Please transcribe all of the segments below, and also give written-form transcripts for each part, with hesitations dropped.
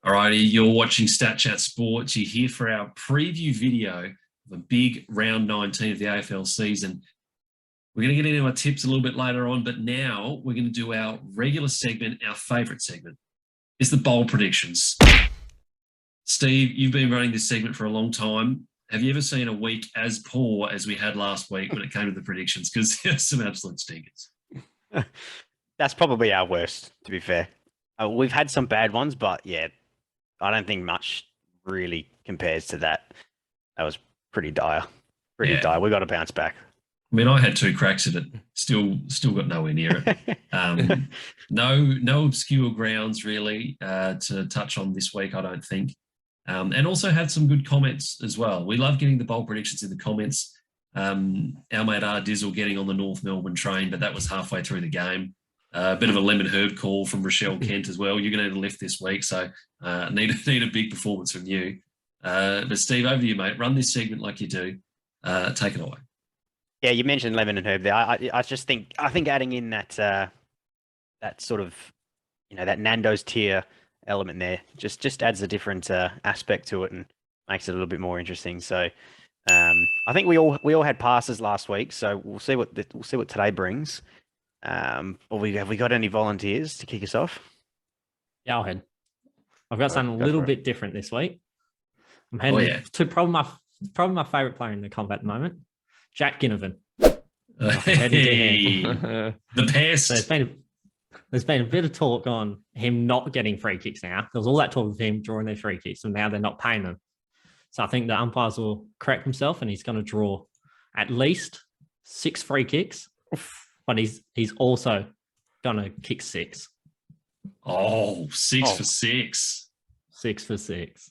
Alrighty, you're watching Stat Chat Sports. You're here for our preview video of a big round 19 of the AFL season. We're going to get into our tips a little bit later on, but now we're going to do our regular segment, our favourite segment. It's the bold predictions. Steve, you've been running this segment for a long time. Have you ever seen a week as poor as we had last week when it came to the predictions? Because there's some absolute stinkers. That's probably our worst, to be fair. We've had some bad ones, but yeah, I don't think much really compares to that. That was pretty dire. Pretty dire. We got to bounce back. I mean, I had two cracks at it. Still got nowhere near it. No obscure grounds really to touch on this week, I don't think. And also had some good comments as well. We love getting the bold predictions in the comments. Our mate R Dizzle getting on the North Melbourne train, but that was halfway through the game. A bit of a lemon herb call from Rochelle Kent as well. You're going to need a lift this week, so need a big performance from you. But Steve, over to you, mate. Run this segment like you do. Take it away. Yeah, you mentioned lemon and herb there. I just think adding in that sort of that Nando's tier element there just adds a different aspect to it and makes it a little bit more interesting. So I think we all had passes last week, so we'll see what today brings. Have we got any volunteers to kick us off? Yeah, I'll head. I've got something a little bit different this week. I'm heading to probably my favourite player in the comp at the moment, Jack Ginnivan. The pest. So there's been a bit of talk on him not getting free kicks now. There was all that talk of him drawing their free kicks, and now they're not paying them. So I think the umpires will correct himself, and he's going to draw at least 6 free kicks. But he's also going to kick 6. Oh, 6 for 6. 6 for 6.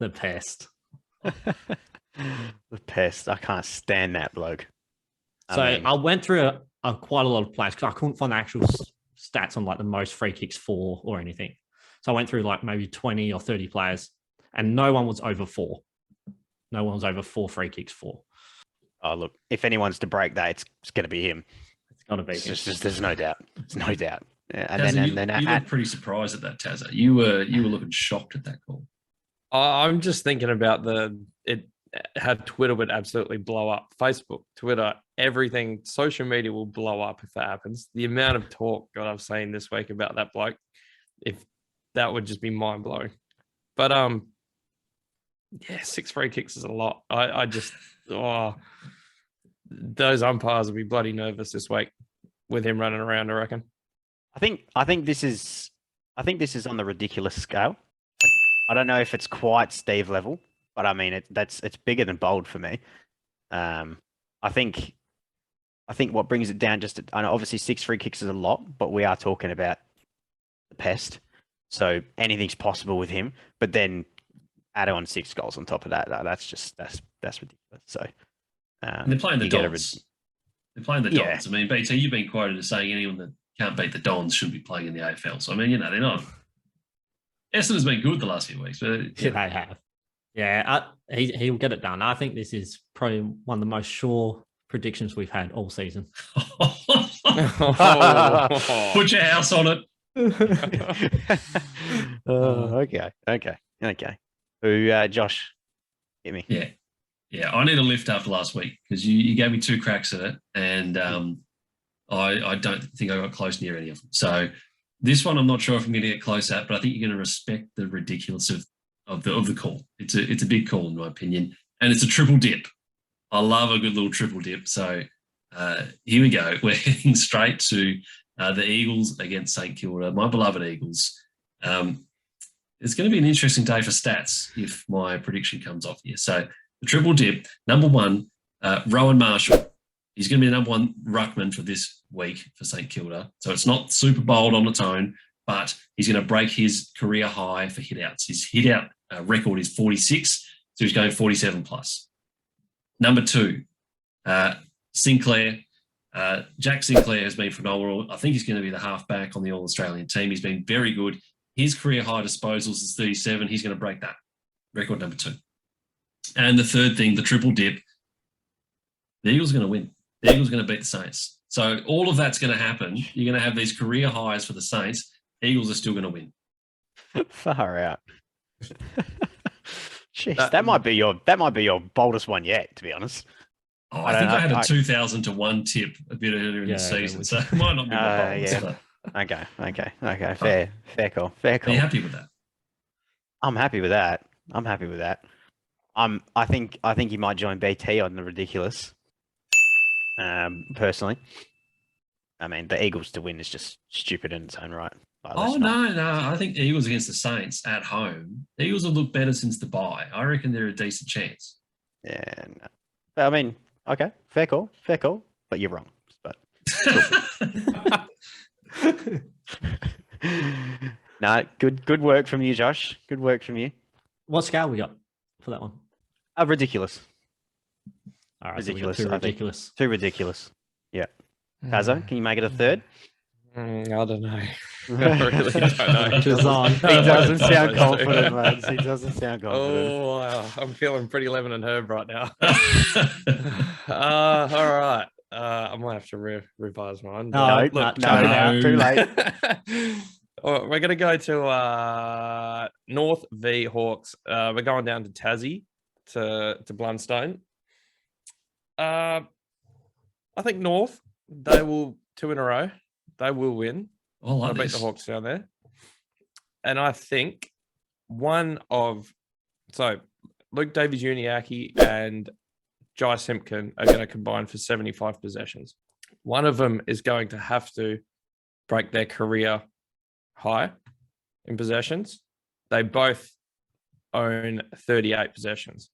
The pest. The pest. I can't stand that bloke. I went through quite a lot of players because I couldn't find the actual stats on like the most free kicks for or anything. So I went through like maybe 20 or 30 players and no one was over 4. No one was over 4 free kicks for. Oh, look, if anyone's to break that, it's going to be him. Gotta be. There's no doubt. There's no doubt. Yeah, and Tazza, then you looked pretty surprised at that, Tazza. You were looking shocked at that call. I'm just thinking about how Twitter would absolutely blow up. Facebook, Twitter, everything, social media will blow up if that happens. The amount of talk God I've seen this week about that bloke, if that would just be mind blowing. But 6 free kicks is a lot. Those umpires will be bloody nervous this week with him running around, I reckon. I think this is on the ridiculous scale. I don't know if it's quite Steve level, but I mean it's bigger than bold for me. I think what brings it down I know obviously 6 free kicks is a lot, but we are talking about the pest, so anything's possible with him. But then add on 6 goals on top of that. That's ridiculous. So. And they're playing the Dons. They're playing the Dons. I mean, BT, you've been quoted as saying anyone that can't beat the Dons shouldn't be playing in the AFL. So, I mean, they're not. Essendon has been good the last few weeks. But they have. Yeah, he'll get it done. I think this is probably one of the most sure predictions we've had all season. Put your house on it. Okay. Who, Josh, hit me. Yeah, I need a lift after last week because you gave me 2 cracks at it, and I don't think I got close near any of them. So this one, I'm not sure if I'm going to get close at, but I think you're going to respect the ridiculous of the call. It's a big call in my opinion, and it's a triple dip. I love a good little triple dip. So here we go. We're heading straight to the Eagles against St Kilda, my beloved Eagles. It's going to be an interesting day for stats if my prediction comes off here. So the triple dip, number 1, Rowan Marshall. He's going to be the number 1 ruckman for this week for St Kilda. So it's not super bold on its own, but he's going to break his career high for hit-outs. His hit-out record is 46, so he's going 47 plus. Number 2, Sinclair. Jack Sinclair has been phenomenal. I think he's going to be the halfback on the All-Australian team. He's been very good. His career high disposals is 37. He's going to break that. Record number 2. And the third thing, the triple dip, the Eagles are going to win. The Eagles are going to beat the Saints. So all of that's going to happen. You're going to have these career highs for the Saints. Eagles are still going to win. Far out. Jeez, that might be your boldest one yet, to be honest. Oh, I think I had a 2,000 to 1 tip a bit earlier in Yeah, the season, that so it might not be my boldest. yeah. But Okay. Fair call. are you happy with that? I'm happy with that. I think he might join BT on the ridiculous. Personally, I mean the Eagles to win is just stupid in its own right. But let's Oh, not- no. I think Eagles against the Saints at home. The Eagles have looked better since the bye. I reckon they're a decent chance. Yeah. No. But, I mean, okay, fair call. But you're wrong. But no, good work from you, Josh. Good work from you. What scale we got for that one? Ridiculous. All right, Ridiculous, So we got I two think. ridiculous. Too ridiculous. Yeah. Pazzo, can you make it a third? I don't know. I really don't know. Pressure's on. He doesn't sound He confident, man. He doesn't sound confident. Oh, wow. I'm feeling pretty lemon and herb right now. All right. I might have to revise mine. No, No, chuck it out. too late. All right, we're going to go to North v Hawks. We're going down to Tassie to Blundstone. I think North, they will 2 in a row. They will win. I like They'll beat this. the Hawks down there. And I think Luke Davies-Uniacke and Jai Simpkin are going to combine for 75 possessions. One of them is going to have to break their career high in possessions. They both own 38 possessions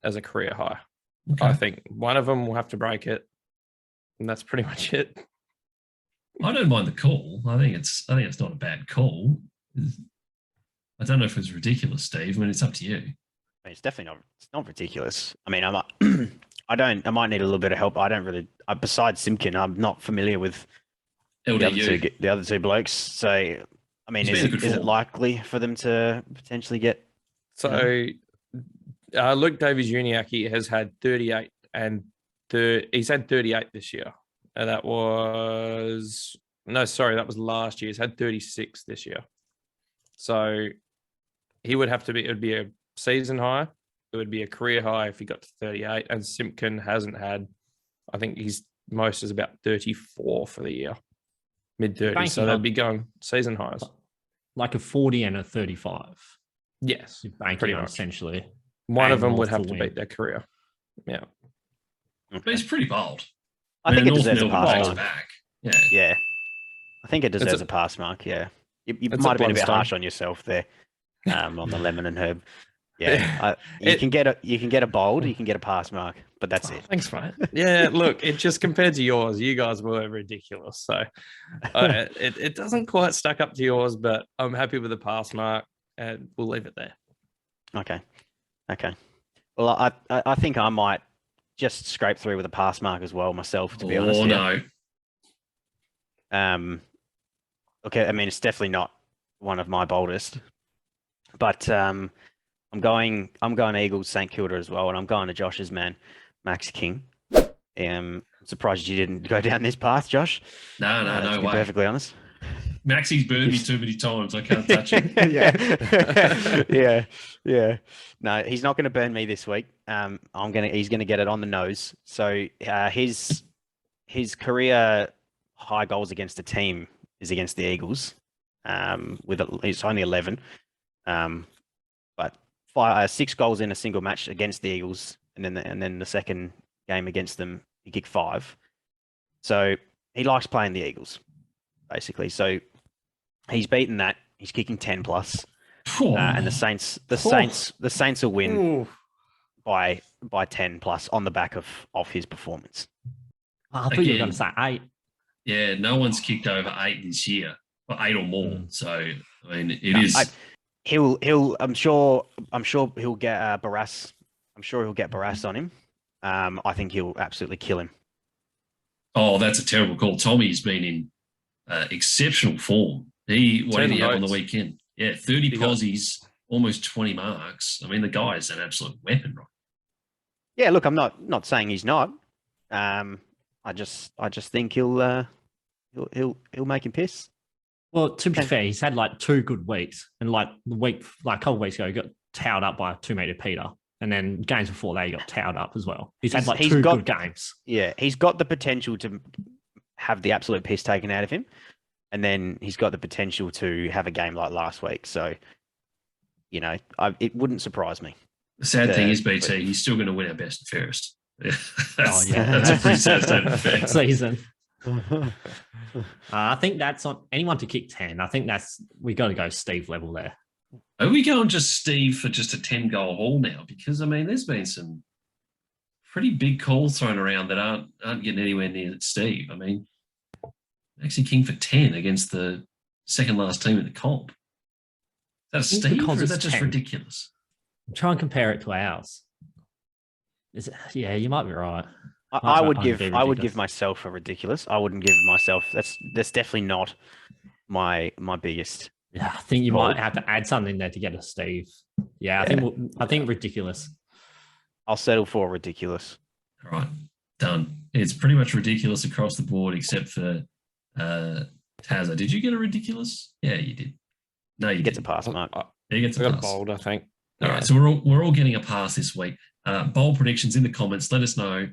as a career high. Okay. I think one of them will have to break it, and that's pretty much it. I don't mind the call. I think it's not a bad call. I don't know if it's ridiculous, Steve. I mean, it's up to you. I mean, it's definitely not. It's not ridiculous. I mean, I might need a little bit of help. I don't really. Besides Simpkin, I'm not familiar with LDU. the other two blokes. So, I mean, He's been in good is it form. likely for them to potentially get? So, Luke Davies-Uniacke has had 38 and he's had 38 this year. And that was last year. He's had 36 this year. So he would have to be, it would be a season high. It would be a career high if he got to 38. And Simpkin hasn't had, I think his most is about 34 for the year, mid 30s. So they'd be going season highs. Like a 40 and a 35. Yes, You're banking pretty on much. essentially. One And of them would North have will to win. beat their career. Yeah. But he's pretty bold. I think it North deserves a Melbourne pass back to mark. back. Yeah. Yeah, I think it deserves a a pass mark. Yeah, you it's might a have been a bit Blundstone. harsh on yourself there, on the lemon and herb. Yeah. Yeah, you can get a bold, you can get a pass mark, but that's Oh, it. thanks, mate. Yeah, look, it just compared to yours, you guys were ridiculous. So it doesn't quite stack up to yours, but I'm happy with the pass mark, and we'll leave it there. Okay. Well, I think I might just scrape through with a pass mark as well myself, to be honest. Oh, Yeah. no. Okay, I mean it's definitely not one of my boldest, but I'm going Eagles St Kilda as well, and I'm going to Josh's man, Max King. I'm surprised you didn't go down this path, Josh. No to be way. perfectly honest. Maxie's burned me too many times. I can't touch him. yeah. No, he's not going to burn me this week. He's going to get it on the nose. So his career high goals against a team is against the Eagles. It's only 11. But 6 goals in a single match against the Eagles, and then the second game against them, he kicked 5. So he likes playing the Eagles, basically. So he's beaten that. He's kicking 10 plus, and the Saints will win Ooh. by 10 plus on the back of his performance. I thought you were Again. going to say 8. Yeah, no one's kicked over 8 this year, or 8 or more. So I mean, it No, is. He'll. I'm sure he'll get Barras. I'm sure he'll get Barras on him. I think he'll absolutely kill him. Oh, that's a terrible call. Tommy's been in exceptional form. What did he have on the votes. weekend? Yeah, 30 He got- posies, almost 20 marks. I mean, the guy is an absolute weapon, right? Yeah, look, I'm not saying he's not. I just think he'll make him piss. Well, to be Okay. fair, he's had like 2 good weeks, and like a couple of weeks ago, he got towed up by 2-meter Peter, and then games before that, he got towed up as well. He's had like He's 2 got- good games. Yeah, he's got the potential to have the absolute piss taken out of him, and then he's got the potential to have a game like last week. So, you know, it wouldn't surprise me. The sad thing is, but- BT, he's still going to win our best and fairest. Yeah, Oh, yeah. that's a pretty sad statement. of fact. Season. I think that's on anyone to kick 10. I think we got to go Steve level there. Are we going just Steve for just a 10-goal haul now? Because, I mean, there's been some pretty big calls thrown around that aren't getting anywhere near Steve. I mean, actually king for 10 against the second last team in the comp. Is that a Steve because or is that it's just 10. ridiculous? Try and compare it to ours. Yeah, you might be right. I would I'd give be I would ridiculous. give myself a ridiculous. I wouldn't give myself that's definitely not my biggest. Yeah, I think you Well- might have to add something there to get a Steve. Yeah, Yeah. I think ridiculous. I'll settle for ridiculous. All right, done. It's pretty much ridiculous across the board except for Tazza. Did you get a ridiculous? Yeah, you did. No, you He gets a didn't. pass mark. I He gets a got a pass. bold, I think. All right, so we're all getting a pass this week. Bold predictions in the comments. Let us know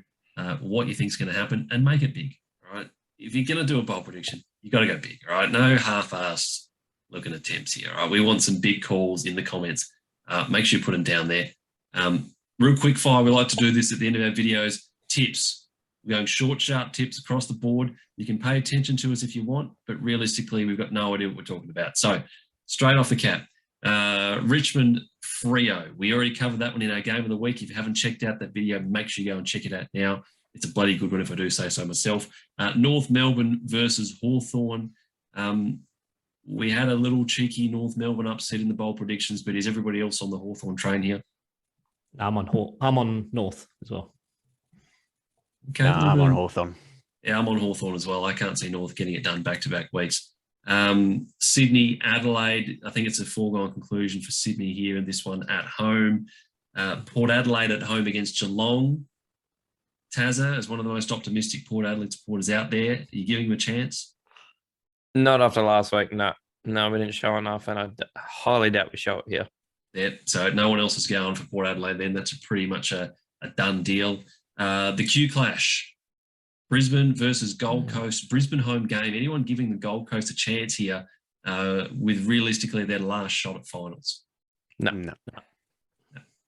what you think is going to happen and make it big. All right, if you're going to do a bold prediction, you got to go big. All right, no half-assed looking attempts here. All right, we want some big calls in the comments. Make sure you put them down there. Real quick fire. We like to do this at the end of our videos. Tips. We're going short, sharp tips across the board. You can pay attention to us if you want, but realistically, we've got no idea what we're talking about. So straight off the cap. Richmond Freo. We already covered that one in our game of the week. If you haven't checked out that video, make sure you go and check it out now. It's a bloody good one if I do say so myself. North Melbourne versus Hawthorn. We had a little cheeky North Melbourne upset in the bold predictions, but is everybody else on the Hawthorn train here? I'm on North as well. Okay. Nah, I'm on Hawthorn. Yeah, I'm on Hawthorn as well. I can't see North getting it done back-to-back weeks. Sydney, Adelaide, I think it's a foregone conclusion for Sydney here in this one at home. Port Adelaide at home against Geelong. Tazza is one of the most optimistic Port Adelaide supporters out there. Are you giving him a chance? Not after last week. No, we didn't show enough, and I highly doubt we show it here. Yeah, so no one else is going for Port Adelaide then. That's pretty much a done deal. The Q Clash. Brisbane versus Gold Coast. Brisbane home game. Anyone giving the Gold Coast a chance here with realistically their last shot at finals? No.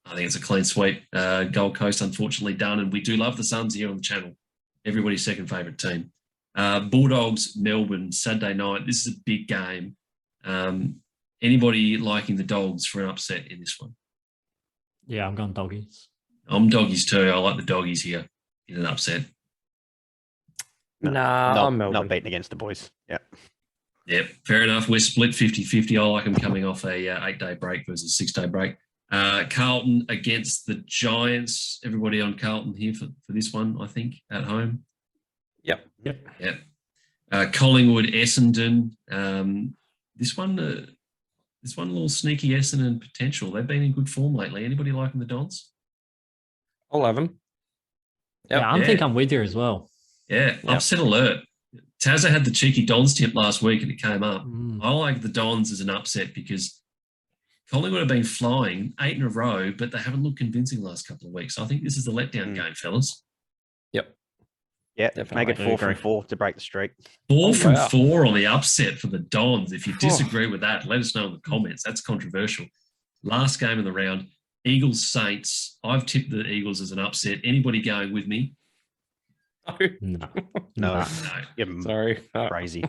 I think it's a clean sweep. Gold Coast, unfortunately, done. And we do love the Suns here on the channel. Everybody's second favourite team. Bulldogs, Melbourne, Saturday night. This is a big game. Anybody liking the Dogs for an upset in this one? Yeah, I'm going doggies. I'm doggies too. I like the Doggies here in an upset. Nah, I'm Not Melbourne. beating against the boys. Yeah. Yep, fair enough. We're split 50-50. I like them coming off a 8-day break versus 6-day break. Carlton against the Giants. Everybody on Carlton here for this one, I think, at home. Yep. Yep. Collingwood, Essendon. This one a little sneaky Essendon potential. They've been in good form lately. Anybody liking the Dons? I'll have them. Yep. Yeah, I think I'm with you as well. Yeah, upset alert. Tazza had the cheeky Dons tip last week and it came up. Mm. I like the Dons as an upset because Collingwood have been flying 8 in a row, but they haven't looked convincing the last couple of weeks. I think this is the letdown game, fellas. Yeah, Definitely. make it I 4 from agree. 4 to break the streak. 4 from wow. 4 on the upset for the Dons. If you disagree with that, let us know in the comments. That's controversial. Last game of the round, Eagles Saints. I've tipped the Eagles as an upset. Anybody going with me? No. No, No, you're Sorry. crazy.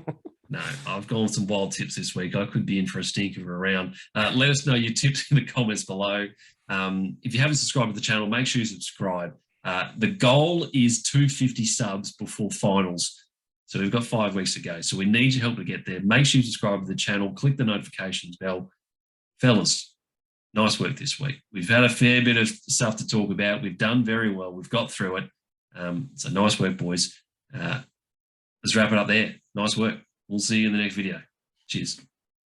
no. I've gone with some wild tips this week. I could be in for a stinker of a round. Let us know your tips in the comments below. If you haven't subscribed to the channel, make sure you subscribe. The goal is 250 subs before finals. So we've got 5 weeks to go. So we need your help to get there. Make sure you subscribe to the channel. Click the notifications bell. Fellas, nice work this week. We've had a fair bit of stuff to talk about. We've done very well. We've got through it. So nice work, boys. Let's wrap it up there. Nice work. We'll see you in the next video. Cheers.